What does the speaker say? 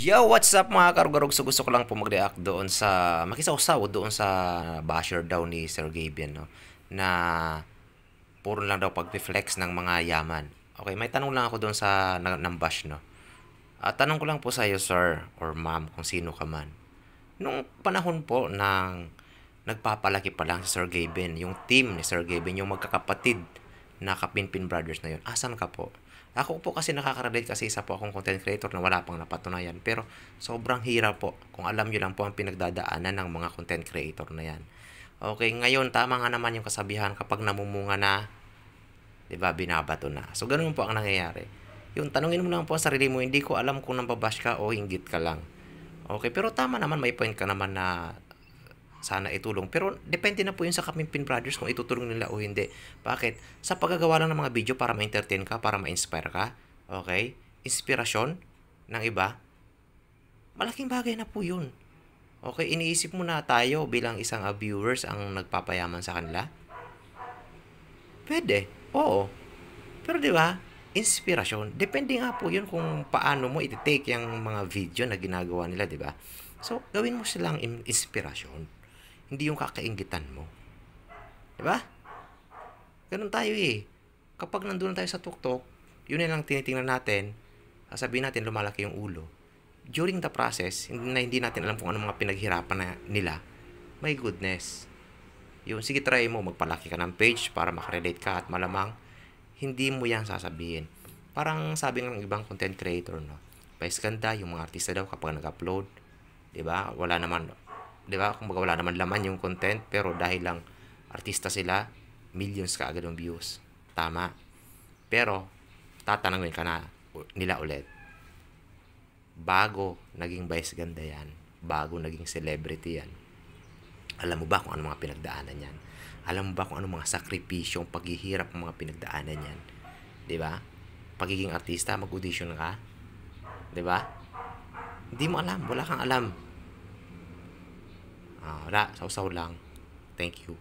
Yo, what's up mga karugurog? So gusto ko lang po mag-react doon sa makisawsaw doon sa basher daw ni Sir Gabian, no? Na puro lang daw pag-flex ng mga yaman. Okay, may tanong lang ako doon sa ng bash, no? Tanong ko lang po sa iyo, sir or ma'am, kung sino ka man. Nung panahon po ng nagpapalaki pa lang si Sir Gaben, yung team ni Sir Gaben, yung magkakapatid na Kapinpin Brothers na yun, asan ka po? Ako po kasi nakaka-relate kasi isa po akong content creator na wala pang napatunayan. Pero sobrang hirap po kung alam nyo lang po ang pinagdadaanan ng mga content creator na yan. Okay, ngayon tama nga naman yung kasabihan kapag namumunga na, 'di ba, binabato na. So ganun po ang nangyayari. Yung tanungin mo lang po ang sarili mo, hindi ko alam kung nambabash ka o inggit ka lang. Okay, pero tama naman, may point ka naman na sana itulong. Pero depende na po yun sa Kapimpin Brothers kung itutulong nila o hindi. Bakit? Sa paggagawa lang ng mga video para ma-entertain ka, para ma-inspire ka, okay? Inspirasyon ng iba, malaking bagay na po yun. Okay, iniisip mo na tayo bilang isang viewers ang nagpapayaman sa kanila? Pwede, oo. Pero di ba, inspirasyon. Depende nga po yun kung paano mo iti-take yung mga video na ginagawa nila, di ba? So, gawin mo silang inspirasyon. Hindi yung kakaingitan mo. Di ba? Ganun tayo eh. Kapag nandun tayo sa tuktok, yun na lang tinitingnan natin, sasabihin natin lumalaki yung ulo. During the process, hindi natin alam kung ano mga pinaghirapan na nila. My goodness. Yung sige, try mo, magpalaki ka ng page para makarelate ka at malamang hindi mo yan sasabihin. Parang sabi ng ibang content creator, no? Pais ganda, yung mga artista daw kapag nag-upload, 'di ba? Wala naman, 'di ba? Kung wala naman laman yung content, pero dahil lang artista sila, millions ka agad ng views. Tama. Pero tatanungin ka na nila ulit. Bago naging vice ganda yan, bago naging celebrity yan, alam mo ba kung ano mga pinagdaanan yan? Alam mo ba kung ano mga sakripisyong paghihirap ng mga pinagdaanan yan? 'Di ba? Pagiging artista, mag-audition ka, 'di ba? Hindi mo alam, wala kang alam. Wala, sausaw lang. Thank you.